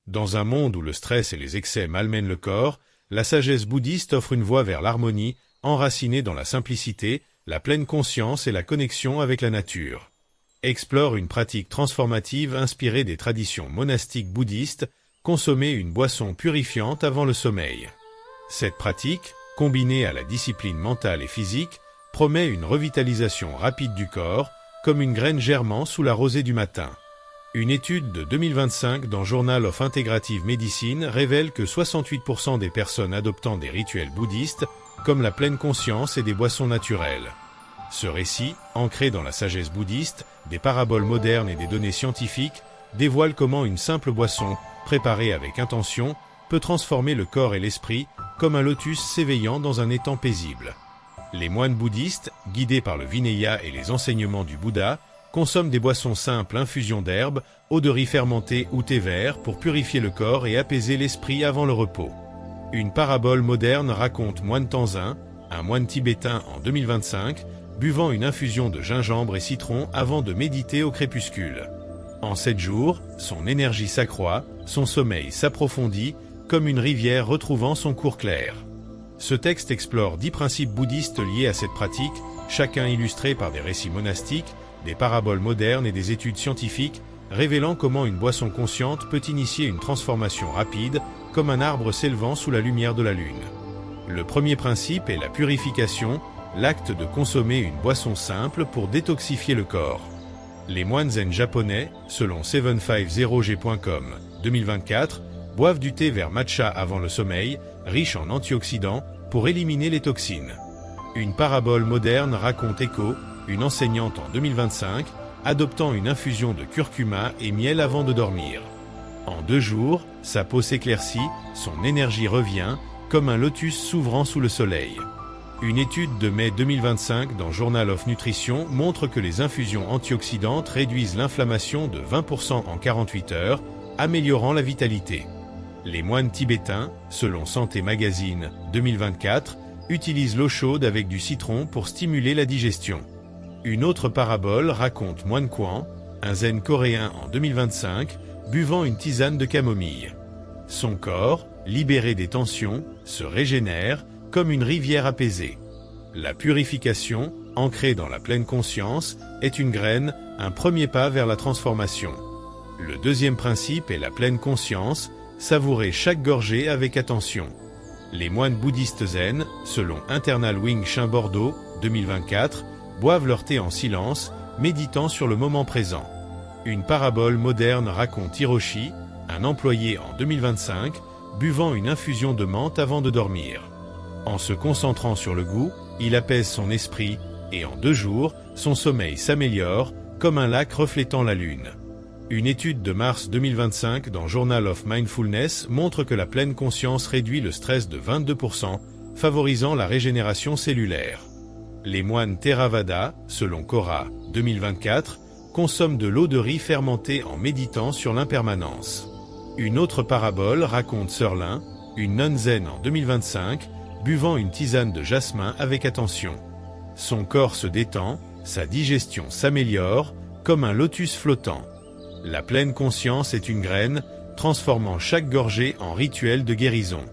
Dans un monde où le stress et les excès malmènent le corps, la sagesse bouddhiste offre une voie vers l'harmonie, enracinée dans la simplicité, la pleine conscience et la connexion avec la nature. Explore une pratique transformative inspirée des traditions monastiques bouddhistes, consommer une boisson purifiante avant le sommeil. Cette pratique, combinée à la discipline mentale et physique, promet une revitalisation rapide du corps, comme une graine germant sous la rosée du matin. Une étude de 2025 dans Journal of Integrative Medicine révèle que 68% des personnes adoptant des rituels bouddhistes, comme la pleine conscience et des boissons naturelles. Ce récit, ancré dans la sagesse bouddhiste, des paraboles modernes et des données scientifiques, dévoile comment une simple boisson, préparée avec intention, peut transformer le corps et l'esprit, comme un lotus s'éveillant dans un étang paisible. Les moines bouddhistes, guidés par le Vinaya et les enseignements du Bouddha, consomment des boissons simples infusions d'herbes, eau de riz fermentée ou thé vert pour purifier le corps et apaiser l'esprit avant le repos. Une parabole moderne raconte Moine Tenzin, un moine tibétain en 2025, buvant une infusion de gingembre et citron avant de méditer au crépuscule. En 7 jours, son énergie s'accroît, son sommeil s'approfondit, comme une rivière retrouvant son cours clair. Ce texte explore 10 principes bouddhistes liés à cette pratique, chacun illustré par des récits monastiques, des paraboles modernes et des études scientifiques, révélant comment une boisson consciente peut initier une transformation rapide, comme un arbre s'élevant sous la lumière de la lune. Le premier principe est la purification, l'acte de consommer une boisson simple pour détoxifier le corps. Les moines zen japonais, selon 750g.com, 2024, boivent du thé vert matcha avant le sommeil, riche en antioxydants, pour éliminer les toxines. Une parabole moderne raconte Echo, une enseignante en 2025, adoptant une infusion de curcuma et miel avant de dormir. En 2 jours, sa peau s'éclaircit, son énergie revient, comme un lotus s'ouvrant sous le soleil. Une étude de mai 2025 dans Journal of Nutrition montre que les infusions antioxydantes réduisent l'inflammation de 20% en 48 heures, améliorant la vitalité. Les moines tibétains, selon Santé Magazine 2024, utilisent l'eau chaude avec du citron pour stimuler la digestion. Une autre parabole raconte Moine Quan, un zen coréen en 2025, buvant une tisane de camomille. Son corps, libéré des tensions, se régénère, comme une rivière apaisée. La purification, ancrée dans la pleine conscience, est une graine, un premier pas vers la transformation. Le deuxième principe est la pleine conscience, savourer chaque gorgée avec attention. Les moines bouddhistes zen, selon Internal Wing Chun Bordeaux, 2024, boivent leur thé en silence, méditant sur le moment présent. Une parabole moderne raconte Hiroshi, un employé en 2025, buvant une infusion de menthe avant de dormir. En se concentrant sur le goût, il apaise son esprit, et en 2 jours, son sommeil s'améliore, comme un lac reflétant la lune. Une étude de mars 2025 dans Journal of Mindfulness montre que la pleine conscience réduit le stress de 22%, favorisant la régénération cellulaire. Les moines Theravada, selon Cora, 2024, consomment de l'eau de riz fermentée en méditant sur l'impermanence. Une autre parabole raconte Serlin, une nonne zen en 2025, buvant une tisane de jasmin avec attention. Son corps se détend, sa digestion s'améliore, comme un lotus flottant. La pleine conscience est une graine, transformant chaque gorgée en rituel de guérison.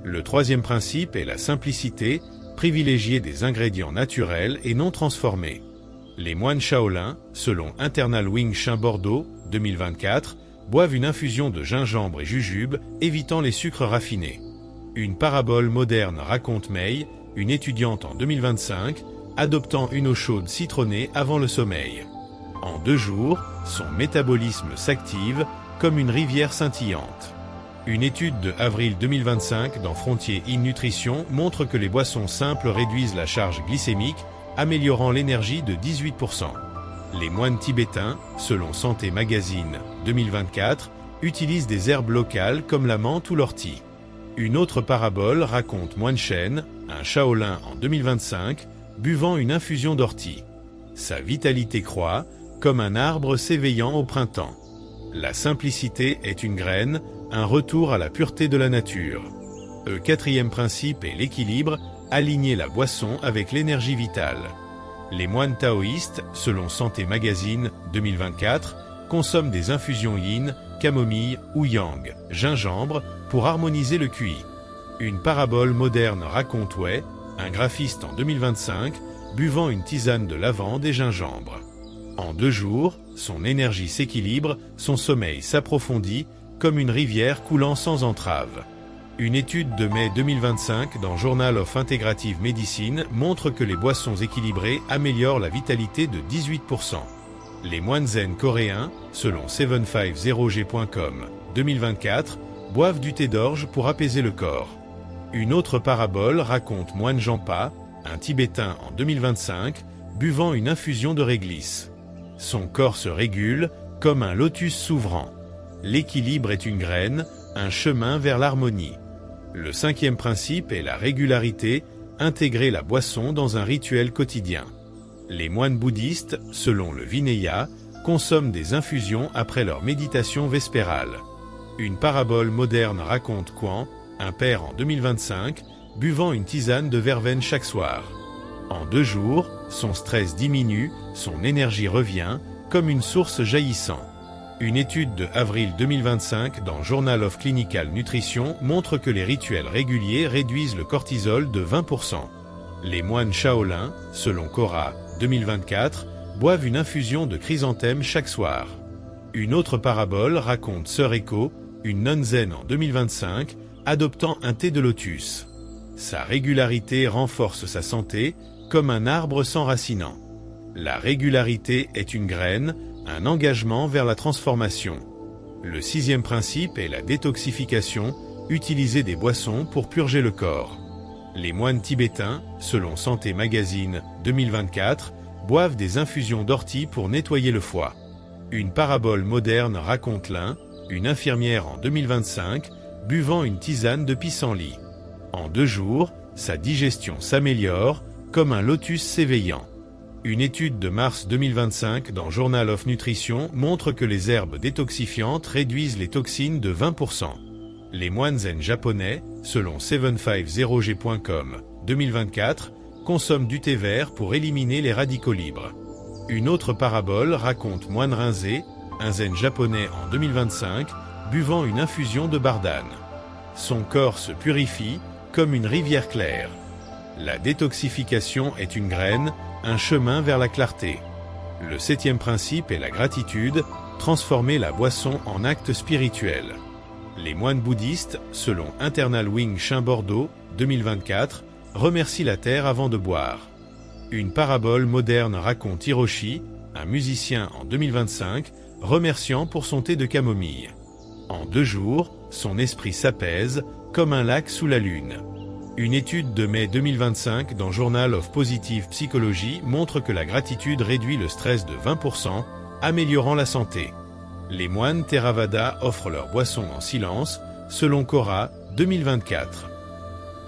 Le troisième principe est la simplicité, privilégier des ingrédients naturels et non transformés. Les moines Shaolin, selon Internal Wing Chun Bordeaux, 2024, boivent une infusion de gingembre et jujube, évitant les sucres raffinés. Une parabole moderne raconte Mei, une étudiante en 2025, adoptant une eau chaude citronnée avant le sommeil. En 2 jours, son métabolisme s'active, comme une rivière scintillante. Une étude de avril 2025 dans Frontier in Nutrition montre que les boissons simples réduisent la charge glycémique, améliorant l'énergie de 18%. Les moines tibétains, selon Santé Magazine 2024, utilisent des herbes locales comme la menthe ou l'ortie. Une autre parabole raconte Moine Shen, un Shaolin en 2025, buvant une infusion d'ortie. Sa vitalité croît, comme un arbre s'éveillant au printemps. La simplicité est une graine, un retour à la pureté de la nature. Le quatrième principe est l'équilibre, aligner la boisson avec l'énergie vitale. Les moines taoïstes, selon Santé Magazine 2024, consomment des infusions yin, camomille ou yang, gingembre, pour harmoniser le QI. Une parabole moderne raconte Wei, un graphiste en 2025, buvant une tisane de lavande et gingembre. En 2 jours, son énergie s'équilibre, son sommeil s'approfondit, comme une rivière coulant sans entrave. Une étude de mai 2025 dans Journal of Integrative Medicine montre que les boissons équilibrées améliorent la vitalité de 18%. Les moines zen coréens, selon 750g.com, 2024, boivent du thé d'orge pour apaiser le corps. Une autre parabole raconte Moine Jampa, un Tibétain en 2025, buvant une infusion de réglisse. Son corps se régule, comme un lotus s'ouvrant. L'équilibre est une graine, un chemin vers l'harmonie. Le 5e principe est la régularité, intégrer la boisson dans un rituel quotidien. Les moines bouddhistes, selon le Vinaya, consomment des infusions après leur méditation vespérale. Une parabole moderne raconte Quan, un père en 2025, buvant une tisane de verveine chaque soir. En 2 jours, son stress diminue, son énergie revient, comme une source jaillissant. Une étude de avril 2025 dans Journal of Clinical Nutrition montre que les rituels réguliers réduisent le cortisol de 20%. Les moines Shaolin, selon Cora, 2024, boivent une infusion de chrysanthème chaque soir. Une autre parabole raconte Sœur Echo, une nonne zen en 2025, adoptant un thé de lotus. Sa régularité renforce sa santé, comme un arbre s'enracinant. La régularité est une graine, un engagement vers la transformation. Le 6e principe est la détoxification, utiliser des boissons pour purger le corps. Les moines tibétains, selon Santé Magazine 2024, boivent des infusions d'ortie pour nettoyer le foie. Une parabole moderne raconte l'un, une infirmière en 2025, buvant une tisane de pissenlit. En 2 jours, sa digestion s'améliore, comme un lotus s'éveillant. Une étude de mars 2025 dans Journal of Nutrition montre que les herbes détoxifiantes réduisent les toxines de 20%. Les moines zen japonais, selon 750g.com, 2024, consomment du thé vert pour éliminer les radicaux libres. Une autre parabole raconte Moine Rinzé, un zen japonais en 2025, buvant une infusion de bardane. Son corps se purifie, comme une rivière claire. La détoxification est une graine, un chemin vers la clarté. Le 7e principe est la gratitude, transformer la boisson en acte spirituel. Les moines bouddhistes, selon Internal Wing Shin Bordeaux, 2024, remercient la terre avant de boire. Une parabole moderne raconte Hiroshi, un musicien en 2025, remerciant pour son thé de camomille. En 2 jours, son esprit s'apaise, comme un lac sous la lune. Une étude de mai 2025 dans Journal of Positive Psychology montre que la gratitude réduit le stress de 20%, améliorant la santé. Les moines Theravada offrent leur boisson en silence, selon Cora, 2024.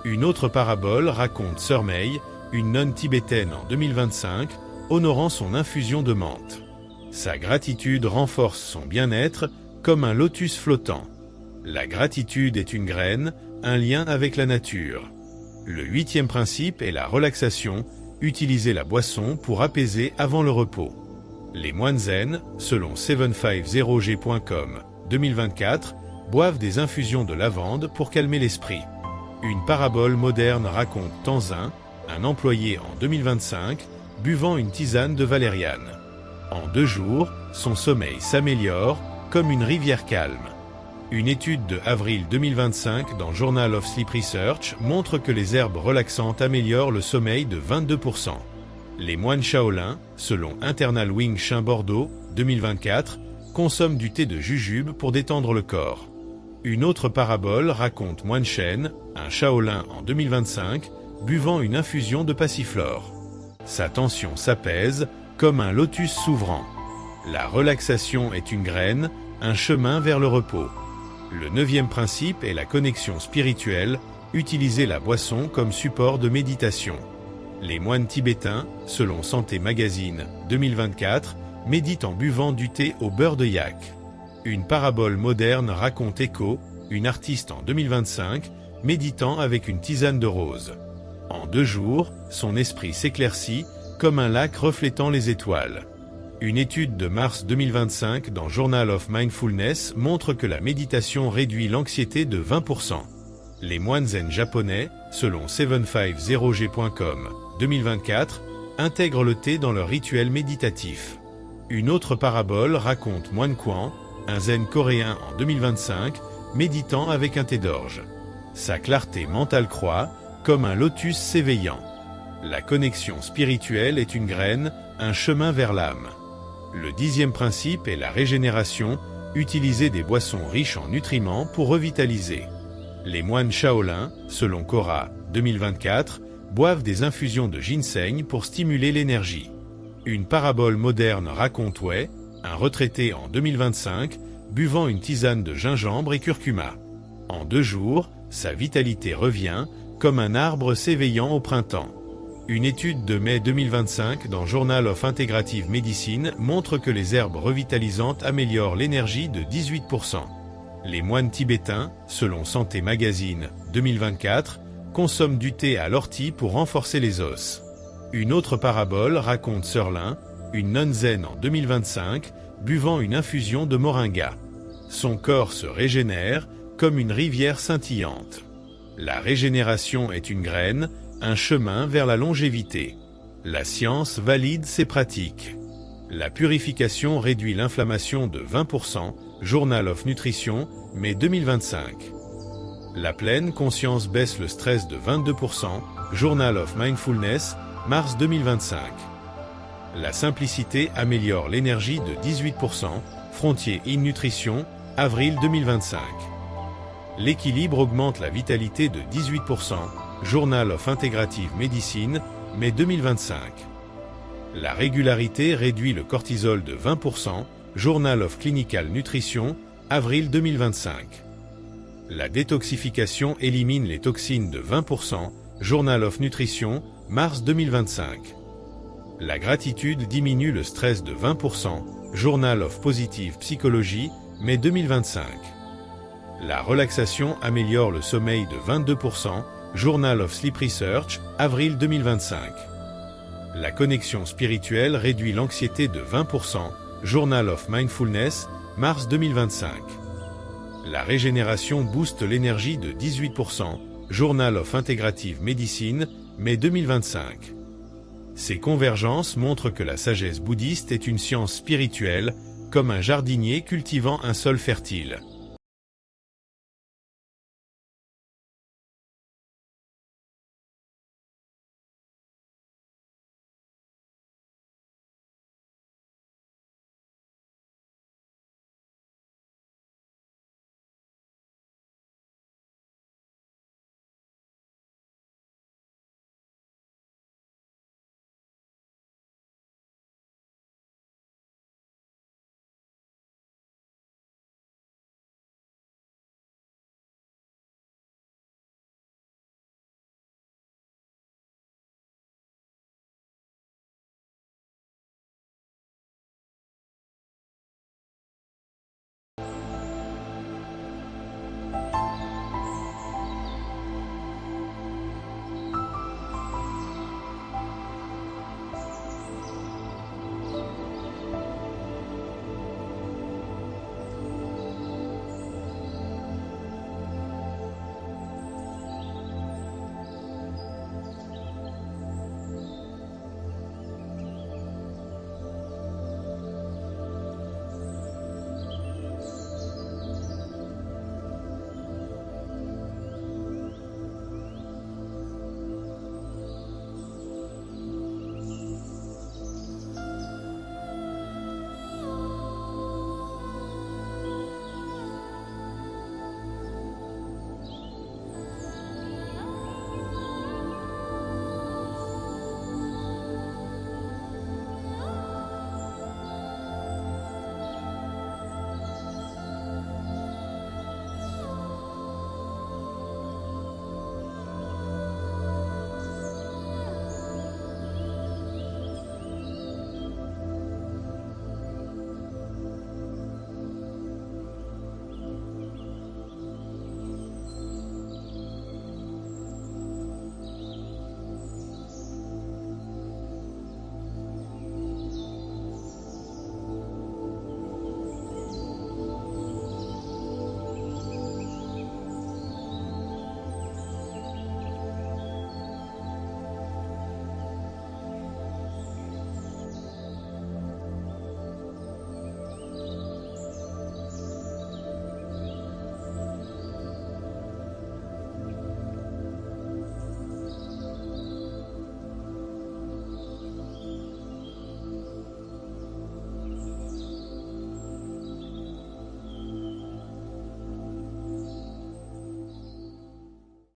Une autre parabole raconte Sœur Mei, une nonne tibétaine en 2025, honorant son infusion de menthe. Sa gratitude renforce son bien-être, comme un lotus flottant. La gratitude est une graine, un lien avec la nature. Le 8e principe est la relaxation, utiliser la boisson pour apaiser avant le repos. Les moines zen, selon 750g.com, 2024, boivent des infusions de lavande pour calmer l'esprit. Une parabole moderne raconte Tenzin, un employé en 2025, buvant une tisane de valériane. En 2 jours, son sommeil s'améliore, comme une rivière calme. Une étude de avril 2025 dans Journal of Sleep Research montre que les herbes relaxantes améliorent le sommeil de 22%. Les moines Shaolin, selon Internal Wing Shin Bordeaux, 2024, consomment du thé de jujube pour détendre le corps. Une autre parabole raconte Moine Shen, un Shaolin en 2025, buvant une infusion de passiflore. Sa tension s'apaise, comme un lotus s'ouvrant. La relaxation est une graine, un chemin vers le repos. Le 9e principe est la connexion spirituelle, utiliser la boisson comme support de méditation. Les moines tibétains, selon Santé Magazine 2024, méditent en buvant du thé au beurre de yak. Une parabole moderne raconte Echo, une artiste en 2025, méditant avec une tisane de rose. En 2 jours, son esprit s'éclaircit, comme un lac reflétant les étoiles. Une étude de mars 2025 dans Journal of Mindfulness montre que la méditation réduit l'anxiété de 20%. Les moines zen japonais, selon 750g.com, 2024, intègrent le thé dans leur rituel méditatif. Une autre parabole raconte Moine Quan, un zen coréen en 2025, méditant avec un thé d'orge. Sa clarté mentale croît, comme un lotus s'éveillant. La connexion spirituelle est une graine, un chemin vers l'âme. Le 10e principe est la régénération, utiliser des boissons riches en nutriments pour revitaliser. Les moines Shaolin, selon Quora, 2024, boivent des infusions de ginseng pour stimuler l'énergie. Une parabole moderne raconte Wei, un retraité en 2025, buvant une tisane de gingembre et curcuma. En 2 jours, sa vitalité revient, comme un arbre s'éveillant au printemps. Une étude de mai 2025 dans Journal of Integrative Medicine montre que les herbes revitalisantes améliorent l'énergie de 18%. Les moines tibétains, selon Santé Magazine, 2024, consomment du thé à l'ortie pour renforcer les os. Une autre parabole raconte Serlin, une nonne zen en 2025, buvant une infusion de moringa. Son corps se régénère, comme une rivière scintillante. La régénération est une graine, un chemin vers la longévité. La science valide ces pratiques. La purification réduit l'inflammation de 20%, Journal of Nutrition, mai 2025. La pleine conscience baisse le stress de 22%, Journal of Mindfulness, mars 2025. La simplicité améliore l'énergie de 18%, Frontier in Nutrition, avril 2025. L'équilibre augmente la vitalité de 18%, Journal of Integrative Medicine, mai 2025. La régularité réduit le cortisol de 20%, Journal of Clinical Nutrition, avril 2025. La détoxification élimine les toxines de 20%, Journal of Nutrition, mars 2025. La gratitude diminue le stress de 20%, Journal of Positive Psychology, mai 2025. La relaxation améliore le sommeil de 22%, Journal of Sleep Research, avril 2025. La connexion spirituelle réduit l'anxiété de 20%, Journal of Mindfulness, mars 2025. La régénération booste l'énergie de 18%, Journal of Integrative Medicine, mai 2025. Ces convergences montrent que la sagesse bouddhiste est une science spirituelle, comme un jardinier cultivant un sol fertile.